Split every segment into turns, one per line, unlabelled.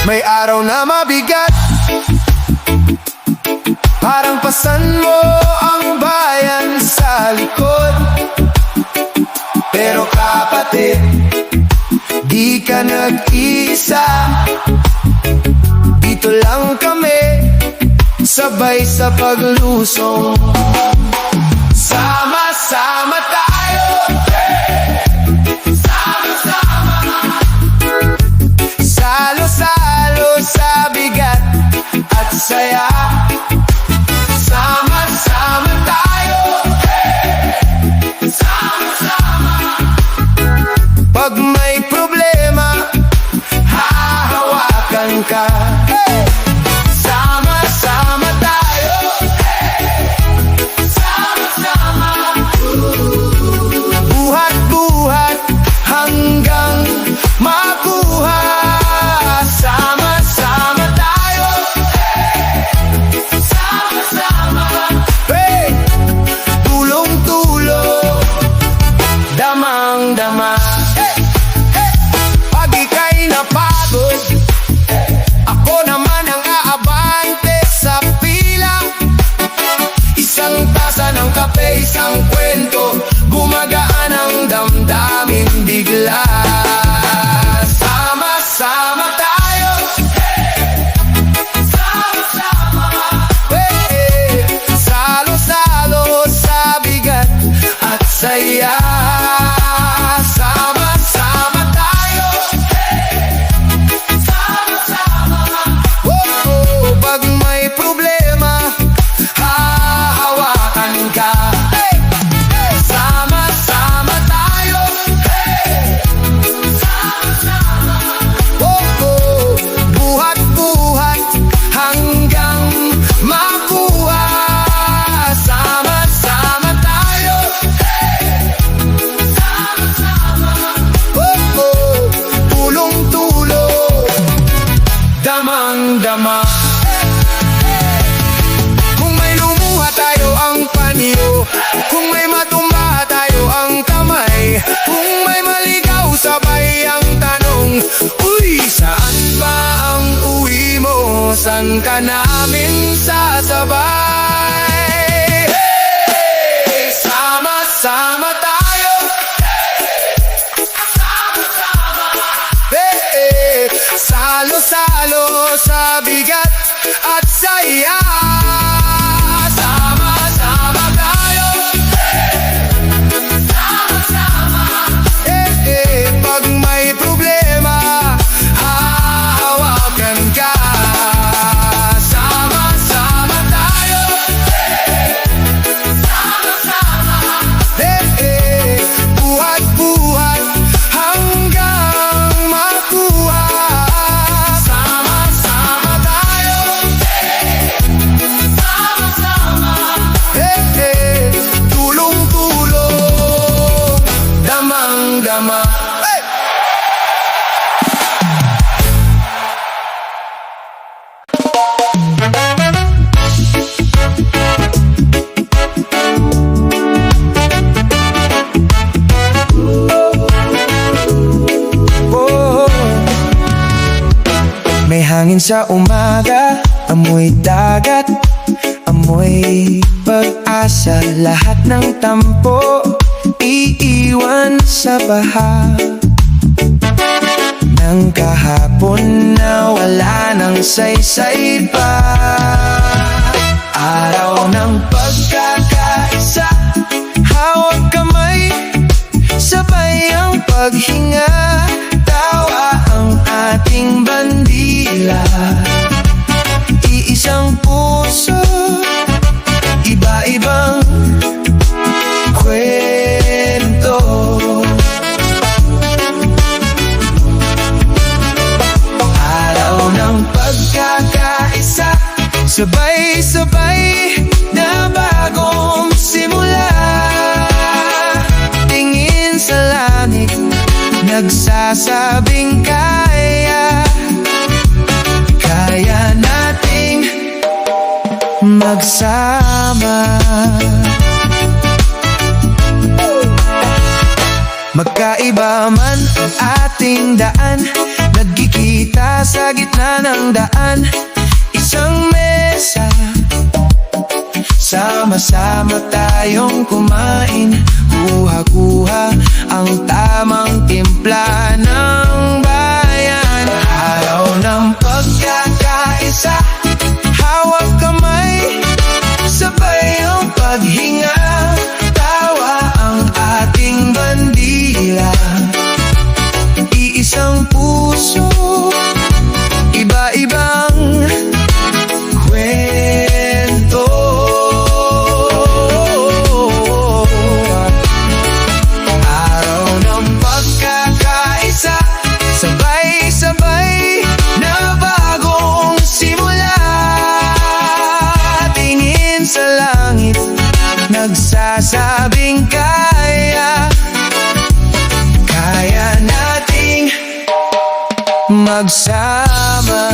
May araw na mabigat, parang pasan mo ang bayan sa likod. Pero kapatid, di ka nag-iisa. Dito lang kami, sabay sa paglusong. Sama-sama tayo, sama-sama, salo-salo sa bigat at saya. Sama-sama tayo, sama-sama. Pag may problema, hahawakan ka. Sama-sama tayo, sama-sama. Buhat-buhat hanggang makuha. Sama-sama tayo, sama-sama. Hey! Tulong-tulong, damang-dama. Pag ika'y napagod, ako naman ang aabante sa pila. Isang tasa ng kape, isang kwento, gumagaan ang damdamin bigla. Sama-sama tayo, sama-sama. Salo-salo sa bigat at saya. Sama-sama tayo, sama-sama. Pag may problema, hahawakan ka. Sama-sama tayo, sama-sama. Buhat-buhat hanggang makuha. Sama-sama tayo, sama-sama. Tulong-tulong, damang-dama. Kung may lumuha tayo ang panyo, kung may matumba tayo ang kamay, kung may maligaw sabay ang tanong, uy, saan ba ang uwi mo? Saan ka namin sasabay? Hey! Sama-sama tayo, sama-sama. Hey! Salo-salo sa bigat at saya. Sama-sama tayo, sama-sama. Pag may problema, hahawakan ka. Sama-sama tayo, sama-sama. Buhat-buhat hanggang makuha. Sama-sama tayo, sama-sama. Tulong-tulong, damang-dama. May hangin sa umaga, amoy dagat, amoy pag-asa. Lahat ng tampo iiwan sa baha. Nang kahapon na wala nang saysay pa. Araw ng pagkakaisa, hawag kamay, sabay ang paghinga. Tawa ang ating bandila, iisang puso, iba-ibang kwento. Araw ng pagkakaisa, sabay-sabay na bagong simula. Tingin sa langit, nagsasabing kaya nating magsama. Magkaiba man ang ating daan, nagkikita sa gitna ng daan. Isang mesa, sama-sama tayong kumain. Kuha-kuha ang tamang timpla ng bayan. Araw ng pagkakaisa, hawak kamay, sabay ang paghinga. Tawa ang ating bandila, iisang puso, iba-ibang kwento. Araw ng pagkakaisa, sabay-sabay na bagong simula. Tingin sa langit, nagsasabing kaya nating magsama.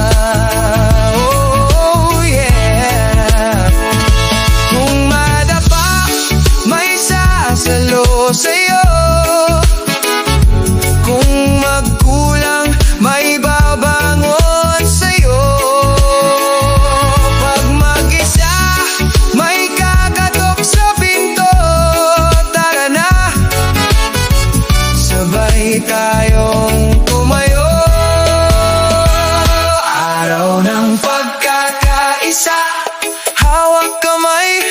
Oh yeah. Kung madapa, may sasalo sa'yo. Kung magkulang, may babangon sa'yo. Pag mag-isa, may kakatok sa pinto. Tara na, sabay tayong tumayo. Araw ng pagkakaisa, hawak kamay,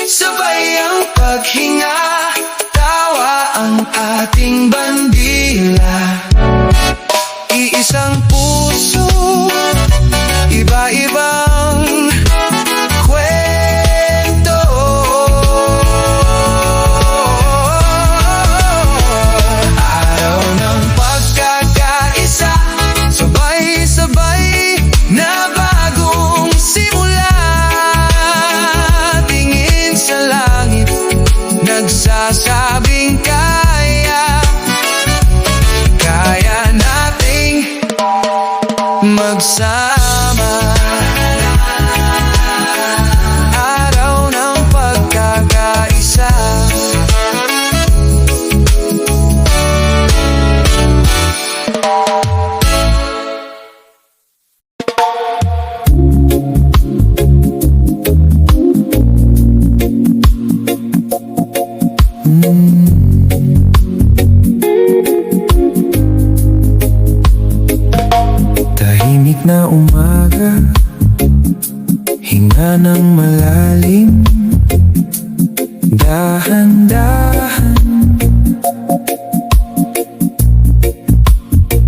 sabay ang paghinga. Tawa ang ating bandila, iisang puso, iba-ibang kwento. Araw ng pagkakaisa, sabay-sabay na bagong simula. Tingin sa langit, nagsasabing kaya nating magsama. Araw ng pagkakaisa. Tahimik na umaga, hinga ng malalim, dahan-dahan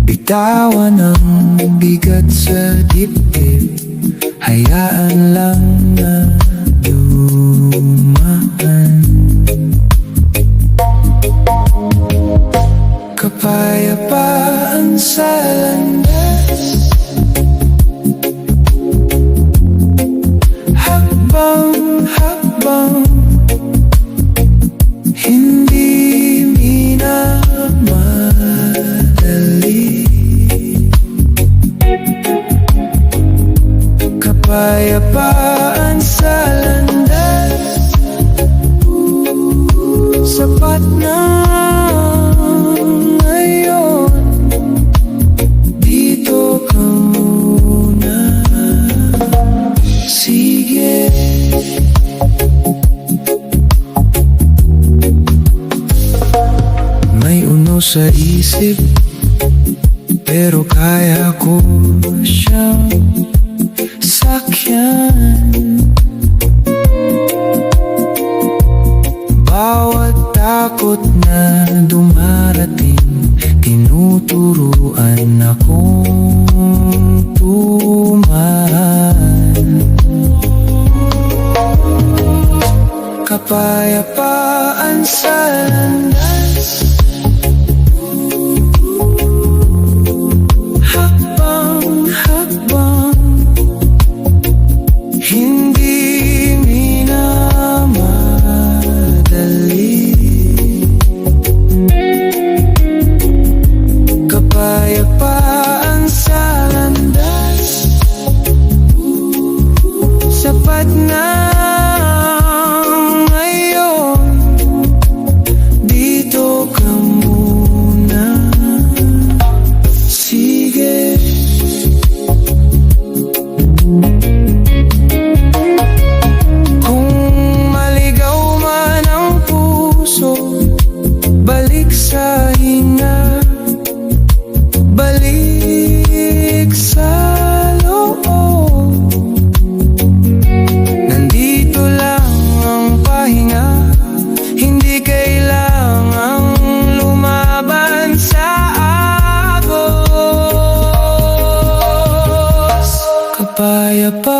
bitawan ang bigat sa dibdib. Hayaan lang na dumaan. Kapayapaan sa landas, hakbang-hakbang, hindi minamadali. Kapayapaan sa landas, sapat na ngayon. Dito ka muna, sige. May uno sa isip, pero kaya ko siyang sakyan. Bawat takot na dumarating, tinuturuan akong tumaan. Kapayapaan sa landas, hakbang-hakbang, hindi minamadali. Kapayapaan sa landas, sapat na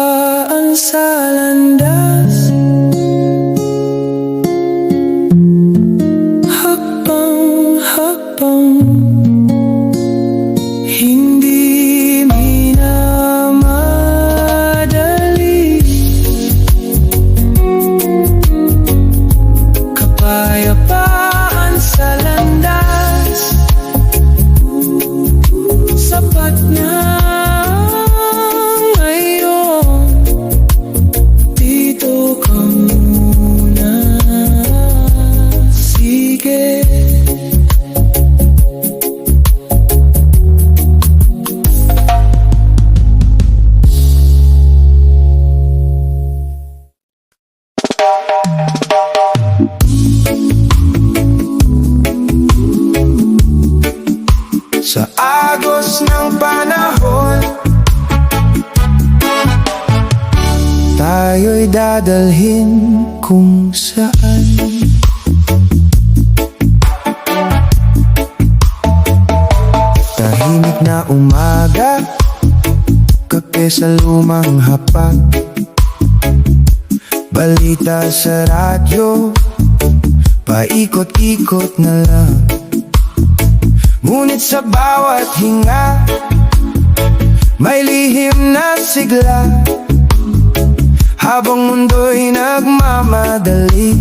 kapayapaan sa landas. Hakbang-hakbang, hindi minamadali. Kapayapaan sa landas, sapat na ngayon. Dito ka muna, sige. Sa agos ng panahon, tayo'y dadalhin kung saan. Tahimik na umaga, kape sa lumang hapag, balita sa radyo, paikot-ikot na lang. Ngunit sa bawat hinga, may lihim na sigla. Habang mundo'y nagmamadali,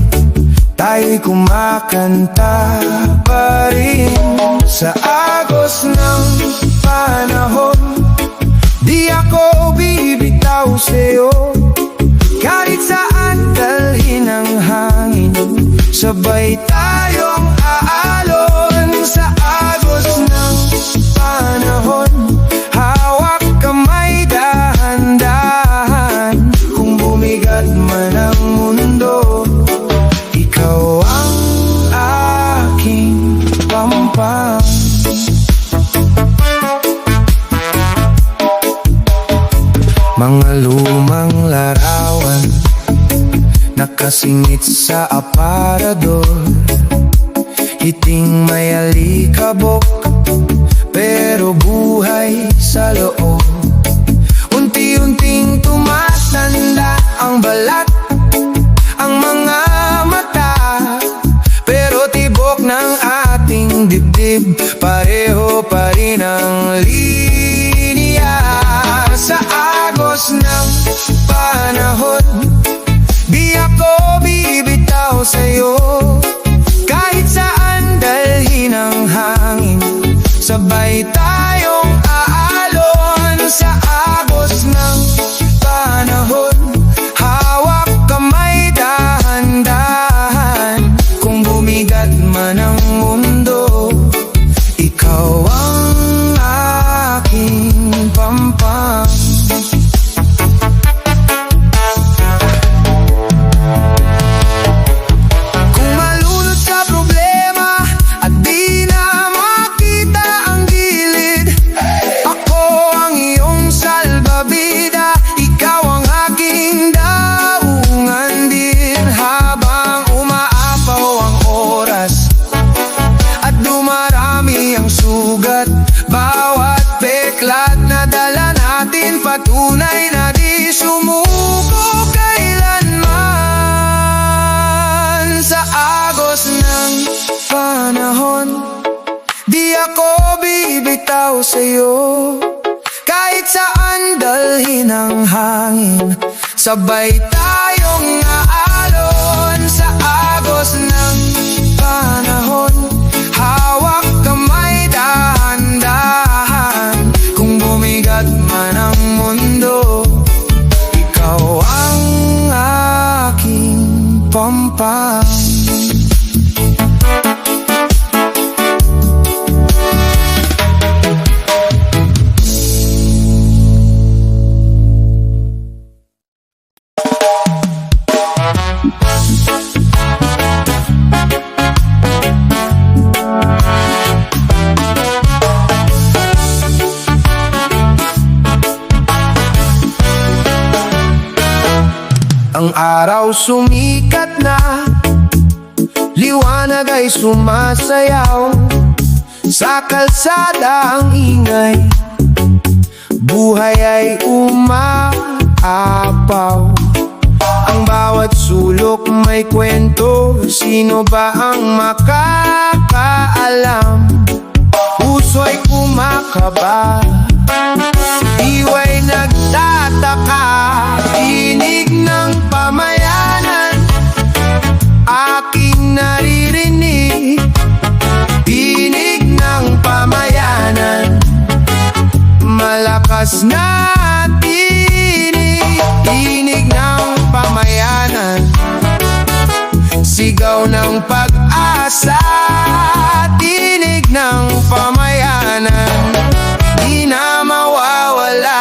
tayo'y kumakanta pa rin. Sa agos ng panahon, di ako bibitaw sa'yo. Kahit saan dalhin ang hangin, sabay tayong aalon. Sa agos ng panahon, hawak kamay dahan-dahan. Kung bumigat man ang mundo, ikaw ang aking pampang. Mga lumang larawan, nakasingit sa aparador. Hiting may alikabok, pero buhay sa loob. Unti-unting tumatanda ang balat, ang mga mata, pero tibok ng ating dibdib, pareho pa rin ang linya. Sa agos ng panahon, di ako bibitaw sa'yo. Kahit saan dalhin ang hangin, sabay tayong aalon. Sa agos ng panahon, hawak kamay dahan-dahan. Kung bumigat man ang mundo, ikaw ang aking pampang. Patunay na di sumuko kailanman. Sa agos ng panahon, di ako bibitaw sa'yo. Kahit saan dalhin ang hangin, sabay tayong aalon. Sa agos ng panahon, hawak kamay dahan-dahan. Kung bumigat man ang mundo, ikaw ang aking pampang. Ang araw sumikat na, liwanag ay sumasayaw. Sa kalsada ang ingay, buhay ay umapaw. apaw. Ang bawat sulok may kwento, sino ba ang makakaalam? Puso'y kumakaba, diwa'y nagtataka. Tinig ng pamayanan, aking naririnig. Tinig ng pamayanan, malakas na tinig. Tinig ng pamayanan, sigaw ng pag-asa. Tinig ng pamayanan, di na mawawala.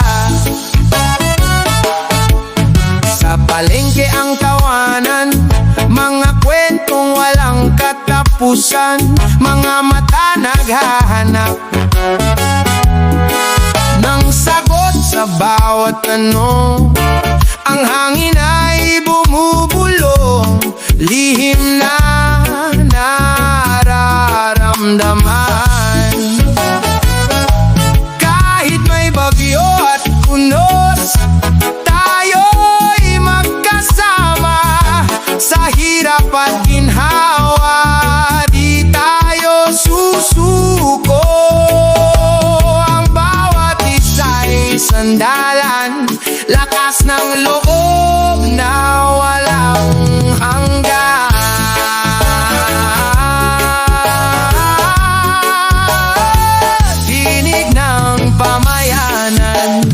Sa palengke ang tawanan, mga kwentong walang katapusan. Mga mata naghahanap ng sagot sa bawat tanong. Ang hangin ay bumubulong, lihim na nararamdaman. Kahit may bagyo at unos, tayo'y magkasama. Sa hirap at ginhawa, di tayo susuko. Ang bawat isa'y sandalan, lakas ng loob na walang hanggan. Tinig ng pamayanan,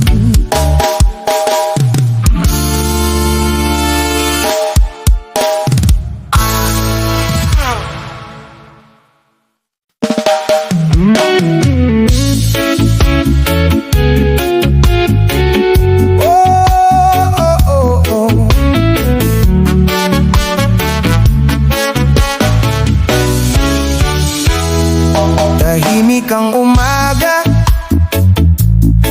tahimik ang umaga,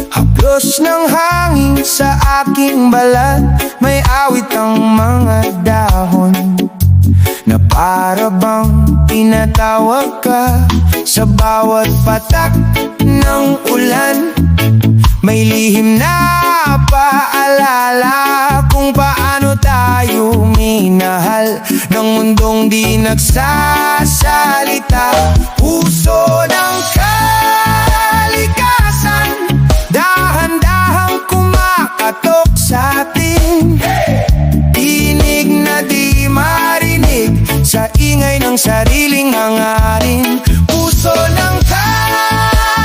haplos ng hangin sa aking balat. May awit ang mga dahon na para bang tinatawag ka. Sa bawat patak ng ulan, may lihim na paalala kung paano tayo minahal ng mundong di nagsasalita. Puso ng kalikasan, dahan-dahang kumakatok sa atin. Tinig na di marinig sa ingay ng sariling hangarin. Puso ng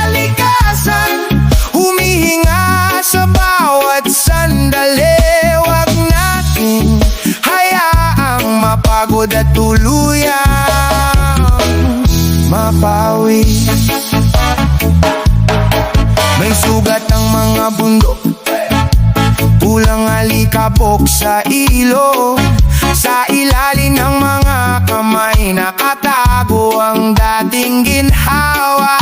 kalikasan, humihinga sa bawat sandali. Huwag natin hayaang mapagod at tuluyang mapawi. May sugat ang mga bundok, kulang alikabok sa ilog. Sa ilalim ng mga kamay nakatago ang dating ginhawa.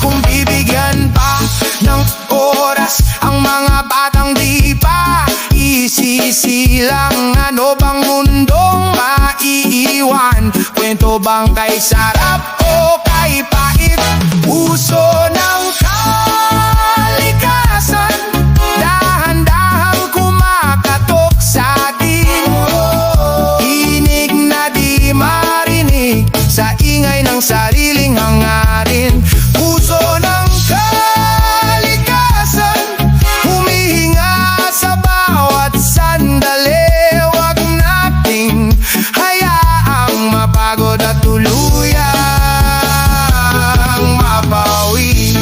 Kung bibigyan pa ng oras ang mga batang di pa isisilang, ano bang mundong maiiwan? Kwento bang kay sarap o kay pait? Puso ng kalikasan, dahan-dahang kumakatok sa atin. Tinig na di marinig sa ingay ng sariling hangarin. Puso ng kalikasan, humihinga sa bawat sandali. Huwag nating hayaang mapagod at tuluyang mapawi.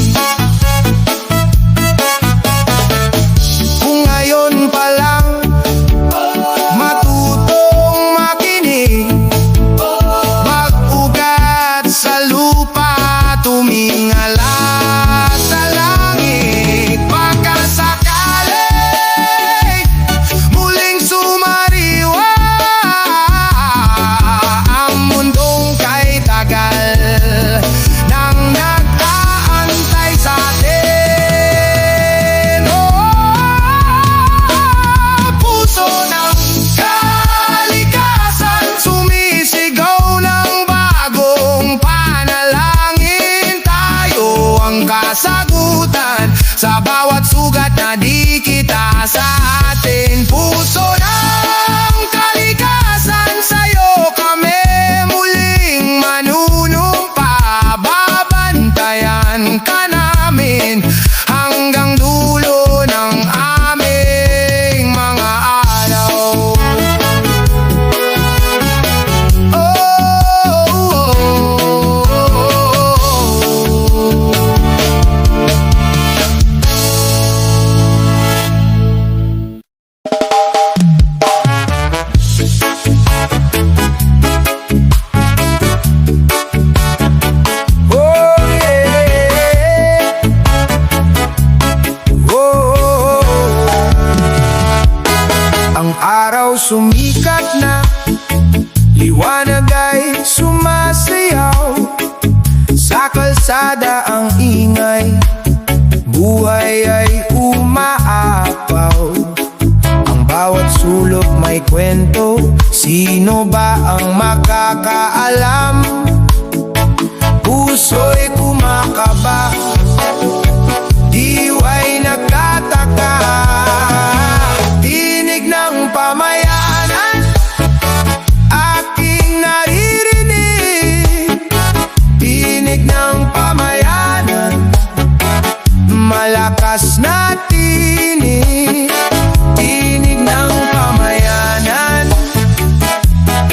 araw sumikat na, liwanag ay sumasayaw. Sa kalsada ang ingay, buhay ay umaapaw. Ang bawat sulok may kwento, sino ba ang makakaalam? Puso'y kumakaba, diwa'y nagtataka. Tinig ng pamayanan, aking naririnig. Tinig ng pamayanan, malakas na tinig. Tinig ng pamayanan,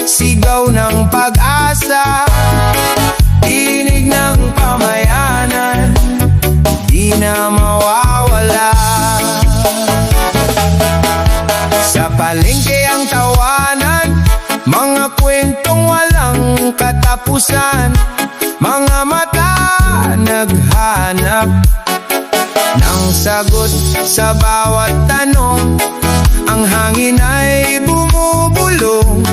sigaw ng pag-asa. Tinig ng pamayanan, di na mawawala. Sa palengke ang tawanan, mga kwentong walang katapusan. Mga mata naghanap ng sagot sa bawat tanong. Ang hangin ay bumubulong,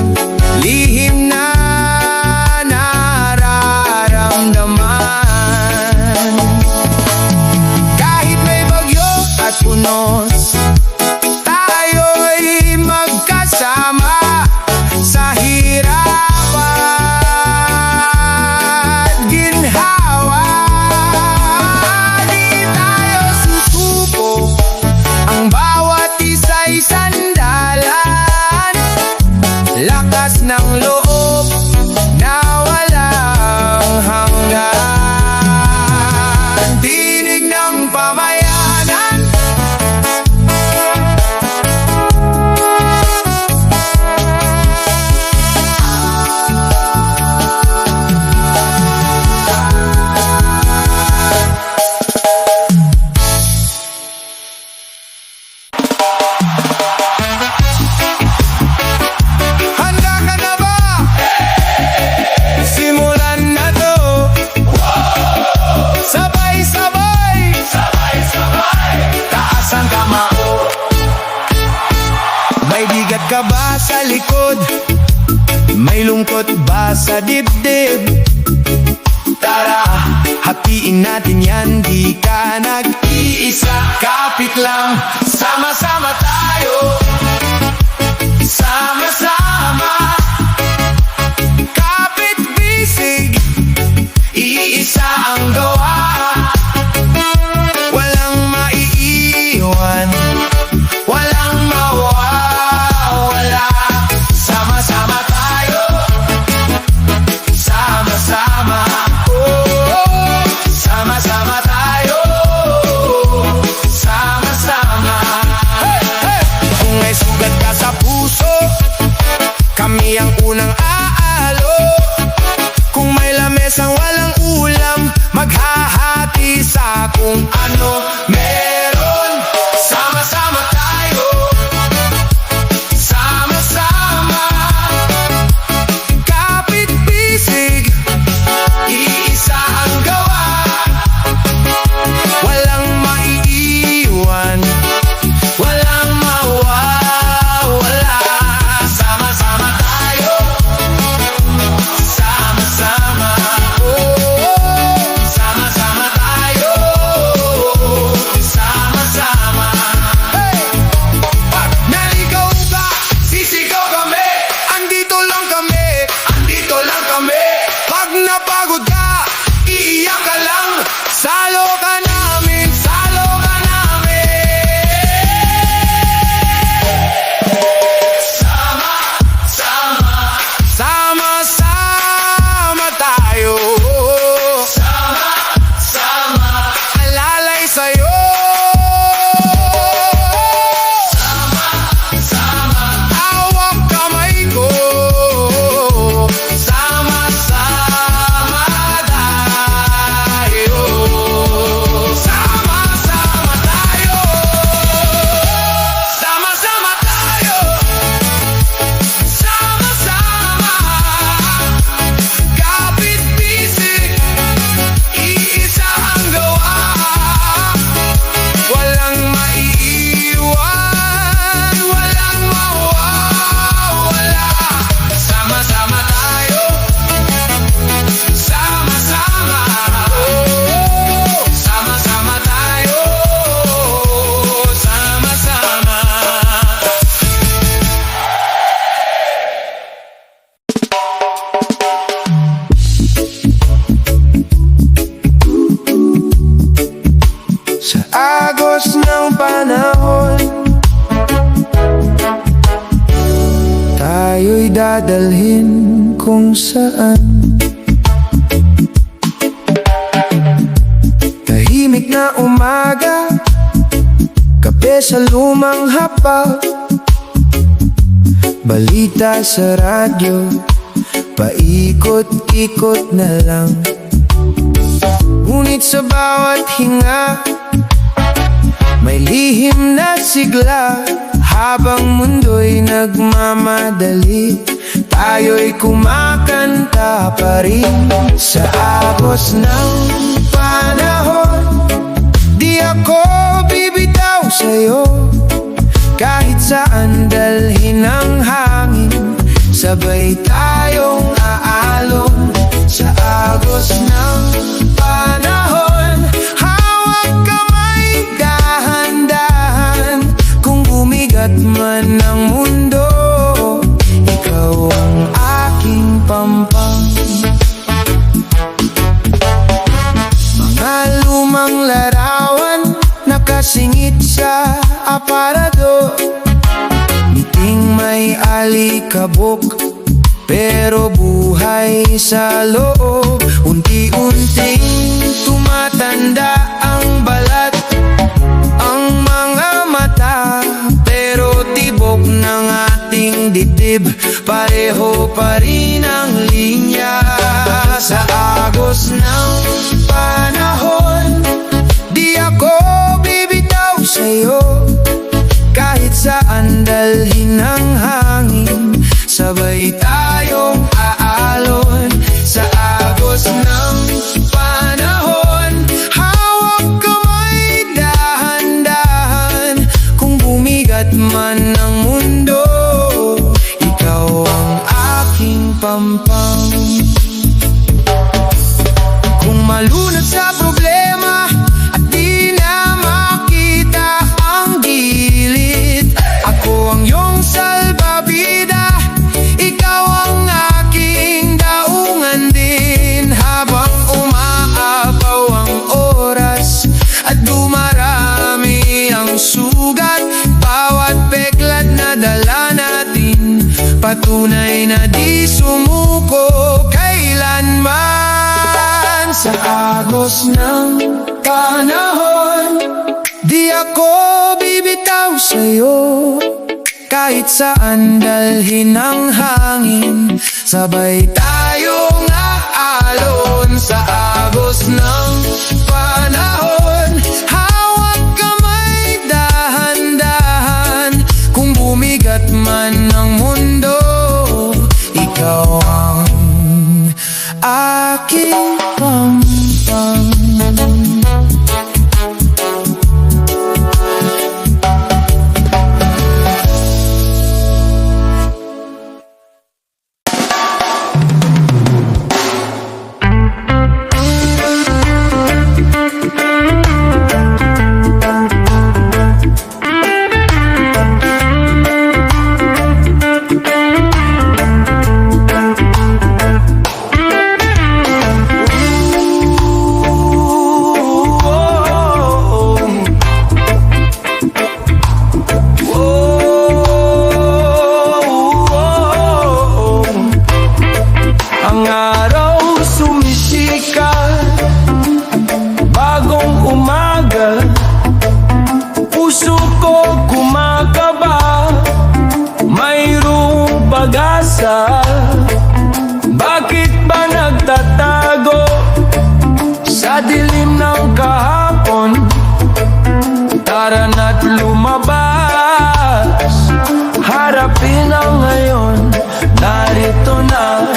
lihim na nararamdaman. Kahit may bagyo at unos, tayo'y magkasama. Sa hirap at ginhawa, di tayo susuko. Ang bawat isa'y sandalan, lakas ng loob na walang hanggan. Tinig ng pamayanan, handa ka na ba? Simulan na to. Sabay-sabay, taas ang kamao. May bigat ka ba sa likod? May lungkot ba sa dibdib? Tara, hatiin natin yan, di ka nag-iisa. Kapit lang, sama-sama tayo. Sama-sama, kapit bisig, iisa ang gawa. Walang maiiwan, walang mawawala. Sama-sama tayo, sama-sama, oh, sama-sama tayo, sama-sama. Hey, hey! Kung may sugat ka sa puso, kami ang unang aalo. Kung may lamesang walang ulam, maghahati sa kung ano meron. Sama-sama tayo, sama-sama, kapit bisig, iisa ang gawa. Walang maiiwan, walang mawawala. Sama-sama tayo, sama-sama, oh, sama-sama tayo, panahon, tayo'y dadalhin kung saan. Tahimik na umaga, kape sa lumang hapag, balita sa radyo, paikot-ikot na lang. Ngunit sa bawat hinga, may lihim na sigla. Habang mundo'y nagmamadali, tayo'y kumakanta pa rin. Sa agos ng panahon, di ako bibitaw sa'yo. Kahit saan dalhin ang hangin, sabay tayong aalon. Sa agos ng panahon, hawak kamay, dahan-dahan. Kung bumigat man ang mundo, ikaw ang aking pampang. Mga lumang larawan, nakasingit sa aparador. Ngiting may alikabok, pero buhay sa loob. Unti-unting tumatanda ang balat, ang mga mata, pero tibok ng ating dibdib, pareho pa rin ang linya. Sa agos ng panahon, di ako bibitaw sa'yo. Kahit saan dalhin ang hangin, sabay tayong aalon. Sa agos ng panahon, hawak kamay, dahan-dahan. Kung bumigat man ang mundo, ikaw ang aking pampang. Kung malunod sa problema at di na makita ang gilid, ako ang iyong salbabida. Ikaw ang aking daungan din. Habang umaapaw ang oras at dumarami ang sugat, bawat peklat na dala natin, patunay na di sumuko kailanman. Sa agos ng panahon, di ako bibitaw sa'yo. Kahit saan dalhin ang hangin, sabay tayong aalon. Sa agos ng panahon, hawak kamay, dahan-dahan. Kung bumigat man ang mundo, ikaw ang aking pampang. Bakit ba nagtatago sa dilim ng kahapon? Tara na't lumabas, harapin ang ngayon. Narito na